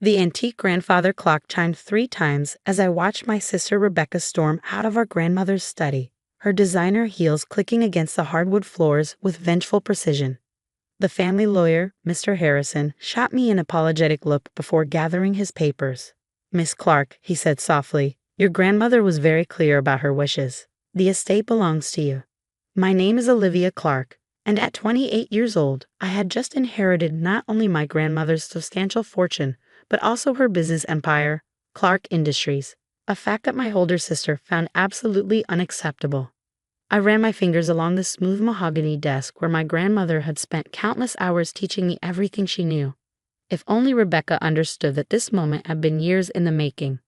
The antique grandfather clock chimed 3 times as I watched my sister Rebecca storm out of our grandmother's study, her designer heels clicking against the hardwood floors with vengeful precision. The family lawyer, Mr. Harrison, shot me an apologetic look before gathering his papers. "Miss Clark," he said softly, "your grandmother was very clear about her wishes. The estate belongs to you. My name is Olivia Clark, and at 28 years old, I had just inherited not only my grandmother's substantial fortune, but also her business empire, Clark Industries, a fact that my older sister found absolutely unacceptable. I ran my fingers along the smooth mahogany desk where my grandmother had spent countless hours teaching me everything she knew. If only Rebecca understood that this moment had been years in the making.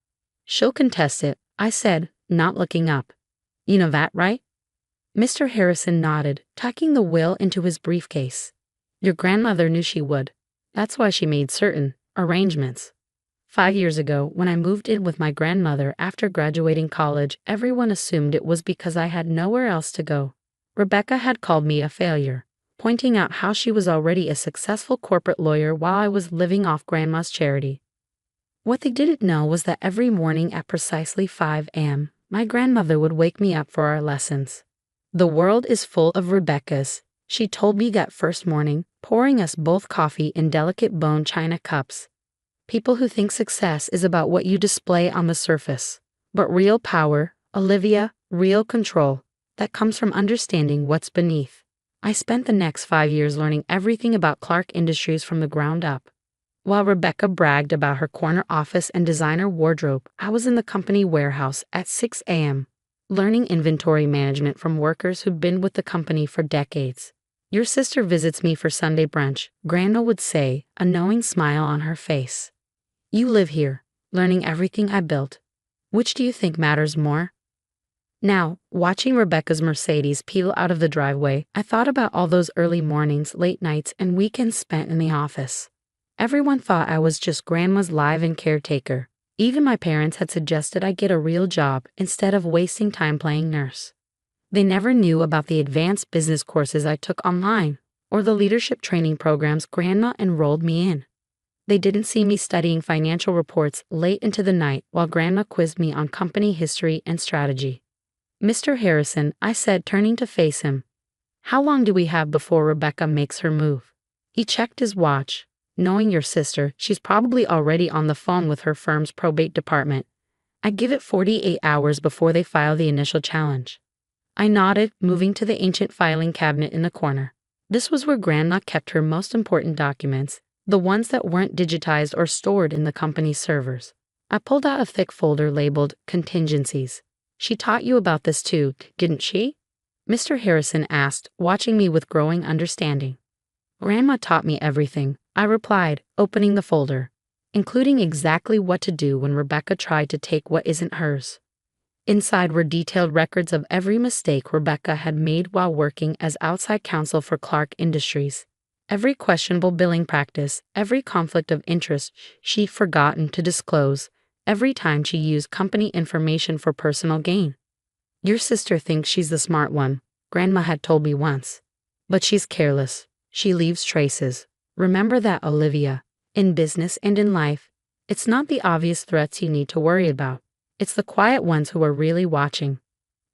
"She'll contest it," I said, not looking up. "You know that, right?" Mr. Harrison nodded, tucking the will into his briefcase. "Your grandmother knew she would. That's why she made certain arrangements. 5 years ago, when I moved in with my grandmother after graduating college, everyone assumed it was because I had nowhere else to go. Rebecca had called me a failure, pointing out how she was already a successful corporate lawyer while I was living off Grandma's charity. What they didn't know was that every morning at precisely 5 a.m., my grandmother would wake me up for our lessons. The world is full of Rebeccas, she told me that first morning, pouring us both coffee in delicate bone china cups. People who think success is about what you display on the surface. But real power, Olivia, real control, that comes from understanding what's beneath. I spent the next 5 years learning everything about Clark Industries from the ground up. While Rebecca bragged about her corner office and designer wardrobe, I was in the company warehouse at 6 a.m., learning inventory management from workers who'd been with the company for decades. "Your sister visits me for Sunday brunch," Grandma would say, a knowing smile on her face. "You live here, learning everything I built. Which do you think matters more?" Now, watching Rebecca's Mercedes peel out of the driveway, I thought about all those early mornings, late nights, and weekends spent in the office. Everyone thought I was just Grandma's live-in caretaker. Even my parents had suggested I get a real job instead of wasting time playing nurse. They never knew about the advanced business courses I took online, or the leadership training programs Grandma enrolled me in. They didn't see me studying financial reports late into the night while Grandma quizzed me on company history and strategy. "Mr. Harrison," I said, turning to face him, "how long do we have before Rebecca makes her move?" He checked his watch. "Knowing your sister, she's probably already on the phone with her firm's probate department. I give it 48 hours before they file the initial challenge." I nodded, moving to the ancient filing cabinet in the corner. This was where Grandma kept her most important documents, the ones that weren't digitized or stored in the company's servers. I pulled out a thick folder labeled Contingencies. "She taught you about this too, didn't she?" Mr. Harrison asked, watching me with growing understanding. "Grandma taught me everything," I replied, opening the folder, including exactly what to do when Rebecca tried to take what isn't hers. Inside were detailed records of every mistake Rebecca had made while working as outside counsel for Clark Industries. Every questionable billing practice, every conflict of interest she'd forgotten to disclose, every time she used company information for personal gain. "Your sister thinks she's the smart one," Grandma had told me once. "But she's careless. She leaves traces. Remember that, Olivia. In business and in life, it's not the obvious threats you need to worry about. It's the quiet ones who are really watching."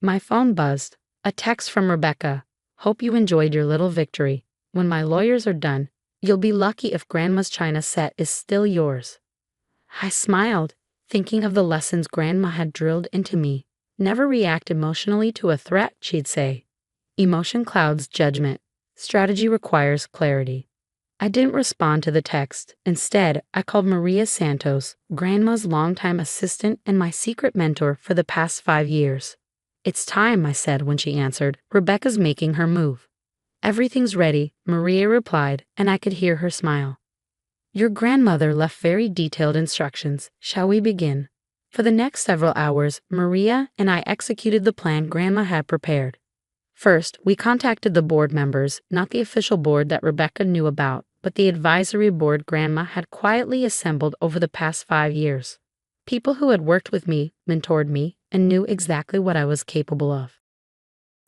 My phone buzzed. A text from Rebecca. "Hope you enjoyed your little victory. When my lawyers are done, you'll be lucky if Grandma's china set is still yours." I smiled, thinking of the lessons Grandma had drilled into me. "Never react emotionally to a threat," she'd say. "Emotion clouds judgment. Strategy requires clarity." I didn't respond to the text. Instead, I called Maria Santos, Grandma's longtime assistant and my secret mentor for the past 5 years. "It's time," I said when she answered. "Rebecca's making her move." "Everything's ready," Maria replied, and I could hear her smile. "Your grandmother left very detailed instructions. Shall we begin?" For the next several hours, Maria and I executed the plan Grandma had prepared. First, we contacted the board members, not the official board that Rebecca knew about, but the advisory board Grandma had quietly assembled over the past 5 years. People who had worked with me, mentored me, and knew exactly what I was capable of.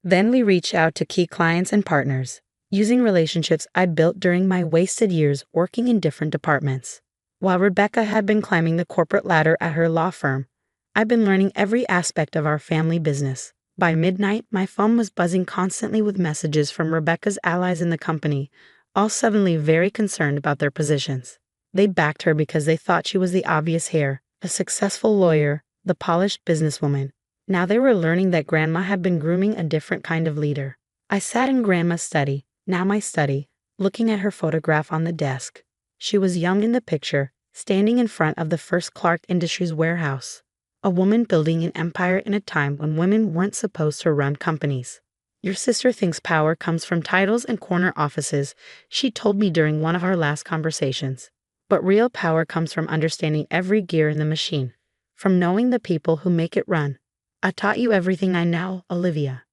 Then we reached out to key clients and partners, using relationships I built during my wasted years working in different departments. While Rebecca had been climbing the corporate ladder at her law firm, I'd been learning every aspect of our family business. By midnight, my phone was buzzing constantly with messages from Rebecca's allies in the company, all suddenly very concerned about their positions. They backed her because they thought she was the obvious heir, a successful lawyer, the polished businesswoman. Now they were learning that Grandma had been grooming a different kind of leader. I sat in Grandma's study, now my study, looking at her photograph on the desk. She was young in the picture, standing in front of the first Clark Industries warehouse. A woman building an empire in a time when women weren't supposed to run companies. Your sister thinks power comes from titles and corner offices, she told me during one of our last conversations. But real power comes from understanding every gear in the machine, from knowing the people who make it run. I taught you everything I know, Olivia.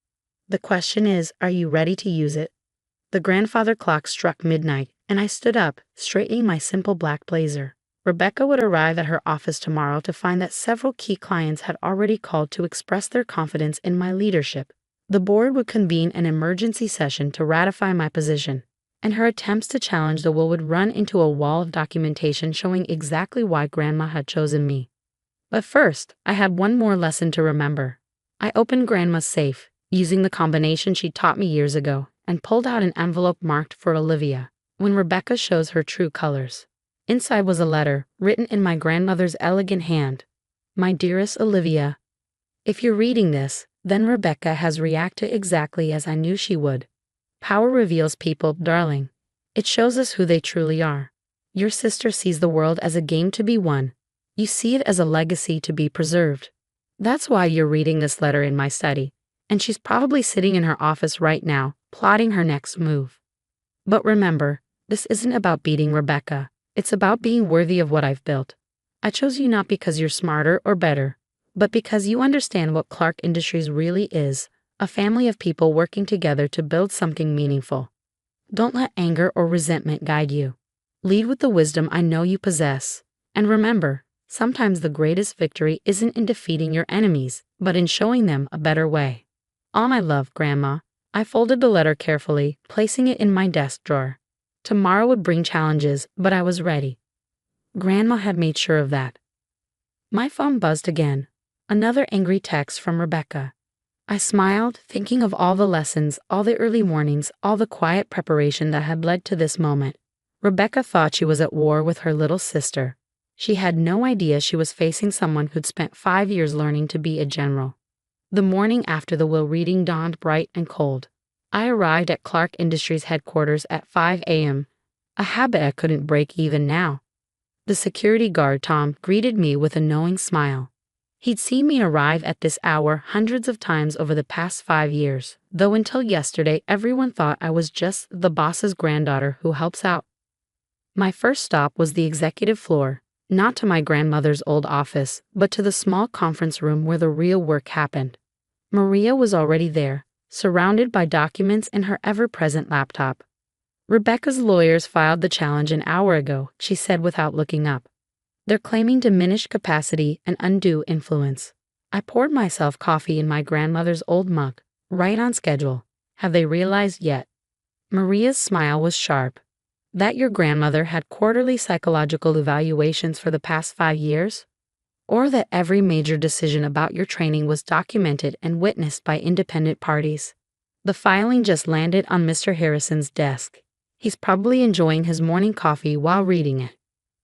The question is, are you ready to use it? The grandfather clock struck midnight, and I stood up, straightening my simple black blazer. Rebecca would arrive at her office tomorrow to find that several key clients had already called to express their confidence in my leadership. The board would convene an emergency session to ratify my position, and her attempts to challenge the will would run into a wall of documentation showing exactly why Grandma had chosen me. But first, I had one more lesson to remember. I opened Grandma's safe, using the combination she taught me years ago, and pulled out an envelope marked for Olivia, when Rebecca shows her true colors. Inside was a letter, written in my grandmother's elegant hand. My dearest Olivia, if you're reading this, then Rebecca has reacted exactly as I knew she would. Power reveals people, darling. It shows us who they truly are. Your sister sees the world as a game to be won. You see it as a legacy to be preserved. That's why you're reading this letter in my study, and she's probably sitting in her office right now, plotting her next move. But remember, this isn't about beating Rebecca. It's about being worthy of what I've built. I chose you not because you're smarter or better, but because you understand what Clark Industries really is, a family of people working together to build something meaningful. Don't let anger or resentment guide you. Lead with the wisdom I know you possess. And remember, sometimes the greatest victory isn't in defeating your enemies, but in showing them a better way. All my love, Grandma. I folded the letter carefully, placing it in my desk drawer. Tomorrow would bring challenges, but I was ready. Grandma had made sure of that. My phone buzzed again. Another angry text from Rebecca. I smiled, thinking of all the lessons, all the early mornings, all the quiet preparation that had led to this moment. Rebecca thought she was at war with her little sister. She had no idea she was facing someone who'd spent 5 years learning to be a general. The morning after the will reading dawned bright and cold. I arrived at Clark Industries headquarters at 5 a.m., a habit I couldn't break even now. The security guard, Tom, greeted me with a knowing smile. He'd seen me arrive at this hour hundreds of times over the past 5 years, though until yesterday everyone thought I was just the boss's granddaughter who helps out. My first stop was the executive floor, not to my grandmother's old office, but to the small conference room where the real work happened. Maria was already there, surrounded by documents in her ever-present laptop. Rebecca's lawyers filed the challenge an hour ago, she said without looking up. They're claiming diminished capacity and undue influence. I poured myself coffee in my grandmother's old mug, right on schedule. Have they realized yet? Maria's smile was sharp. That your grandmother had quarterly psychological evaluations for the past 5 years? Or that every major decision about your training was documented and witnessed by independent parties? The filing just landed on Mr. Harrison's desk. He's probably enjoying his morning coffee while reading it.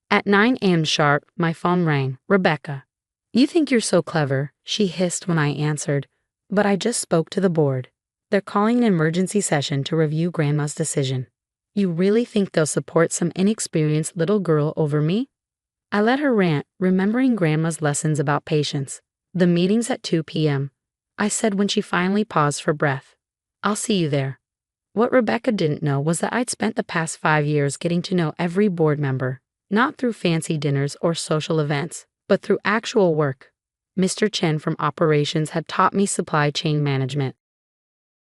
At 9 a.m. sharp, my phone rang. Rebecca. You think you're so clever, she hissed when I answered, but I just spoke to the board. They're calling an emergency session to review Grandma's decision. You really think they'll support some inexperienced little girl over me? I let her rant, remembering Grandma's lessons about patience. The meeting's at 2 p.m., I said when she finally paused for breath. I'll see you there. What Rebecca didn't know was that I'd spent the past 5 years getting to know every board member, not through fancy dinners or social events, but through actual work. Mr. Chen from operations had taught me supply chain management.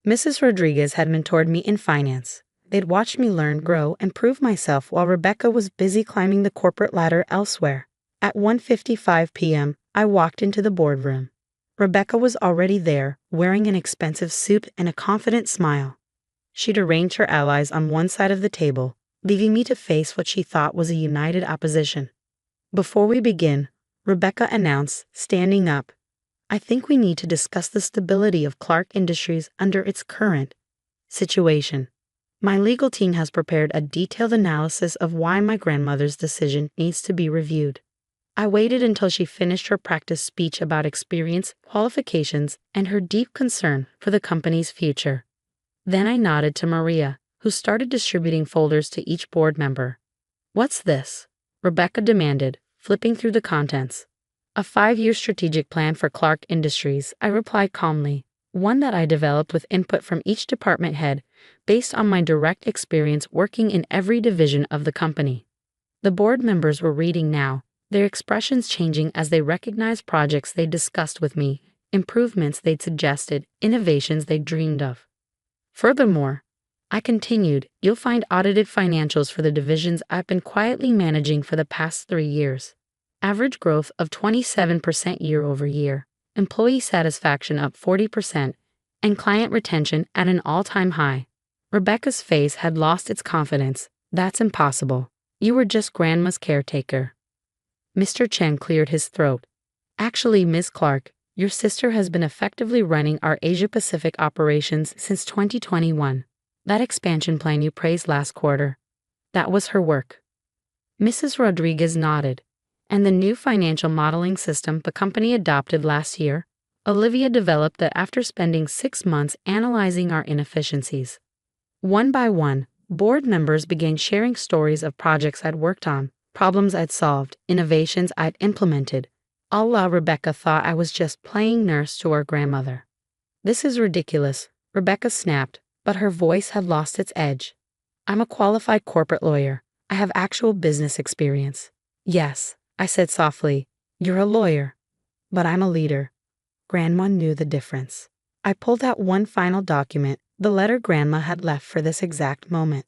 Mrs. Rodriguez had mentored me in finance. They'd watched me learn, grow, and prove myself while Rebecca was busy climbing the corporate ladder elsewhere. At 1:55 p.m., I walked into the boardroom. Rebecca was already there, wearing an expensive suit and a confident smile. She'd arranged her allies on one side of the table, leaving me to face what she thought was a united opposition. Before we begin, Rebecca announced, standing up, I think we need to discuss the stability of Clark Industries under its current situation. My legal team has prepared a detailed analysis of why my grandmother's decision needs to be reviewed. I waited until she finished her practice speech about experience, qualifications, and her deep concern for the company's future. Then I nodded to Maria, who started distributing folders to each board member. What's this? Rebecca demanded, flipping through the contents. A 5-year strategic plan for Clark Industries, I replied calmly, one that I developed with input from each department head, based on my direct experience working in every division of the company. The board members were reading now, their expressions changing as they recognized projects they'd discussed with me, improvements they'd suggested, innovations they'd dreamed of. Furthermore, I continued, you'll find audited financials for the divisions I've been quietly managing for the past 3 years. Average growth of 27% year-over-year, employee satisfaction up 40%, and client retention at an all-time high. Rebecca's face had lost its confidence. That's impossible. You were just Grandma's caretaker. Mr. Chen cleared his throat. Actually, Ms. Clark, your sister has been effectively running our Asia-Pacific operations since 2021. That expansion plan you praised last quarter. That was her work. Mrs. Rodriguez nodded. And the new financial modeling system the company adopted last year, Olivia developed that after spending 6 months analyzing our inefficiencies. One by one, board members began sharing stories of projects I'd worked on, problems I'd solved, innovations I'd implemented, all while Rebecca thought I was just playing nurse to our grandmother. This is ridiculous, Rebecca snapped, but her voice had lost its edge. I'm a qualified corporate lawyer. I have actual business experience. Yes, I said softly, you're a lawyer, but I'm a leader. Grandma knew the difference. I pulled out one final document, the letter Grandma had left for this exact moment.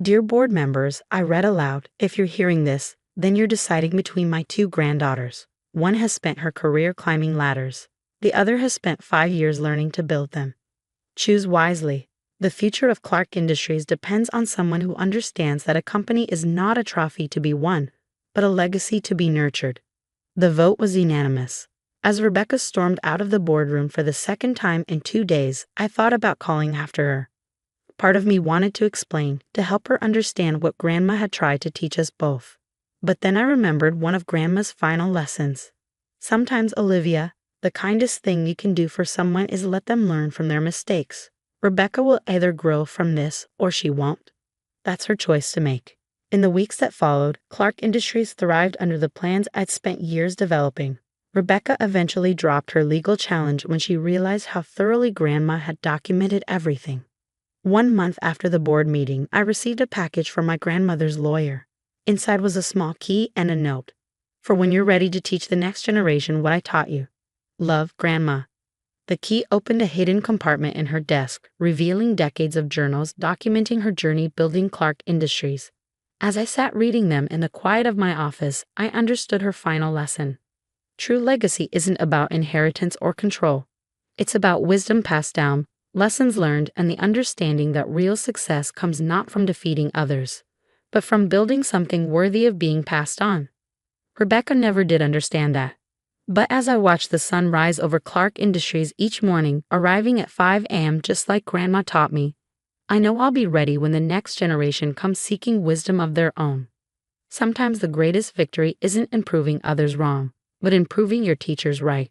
Dear board members, I read aloud, if you're hearing this, then you're deciding between my 2 granddaughters. One has spent her career climbing ladders. The other has spent 5 years learning to build them. Choose wisely. The future of Clark Industries depends on someone who understands that a company is not a trophy to be won, but a legacy to be nurtured. The vote was unanimous. As Rebecca stormed out of the boardroom for the second time in 2 days, I thought about calling after her. Part of me wanted to explain, to help her understand what Grandma had tried to teach us both. But then I remembered one of Grandma's final lessons. Sometimes, Olivia, the kindest thing you can do for someone is let them learn from their mistakes. Rebecca will either grow from this or she won't. That's her choice to make. In the weeks that followed, Clark Industries thrived under the plans I'd spent years developing. Rebecca eventually dropped her legal challenge when she realized how thoroughly Grandma had documented everything. 1 month after the board meeting, I received a package from my grandmother's lawyer. Inside was a small key and a note. For when you're ready to teach the next generation what I taught you. Love, Grandma. The key opened a hidden compartment in her desk, revealing decades of journals documenting her journey building Clark Industries. As I sat reading them in the quiet of my office, I understood her final lesson. True legacy isn't about inheritance or control. It's about wisdom passed down, lessons learned, and the understanding that real success comes not from defeating others, but from building something worthy of being passed on. Rebecca never did understand that. But as I watched the sun rise over Clark Industries each morning, arriving at 5 a.m. just like Grandma taught me, I know I'll be ready when the next generation comes seeking wisdom of their own. Sometimes the greatest victory isn't in proving others wrong, but in proving your teachers right.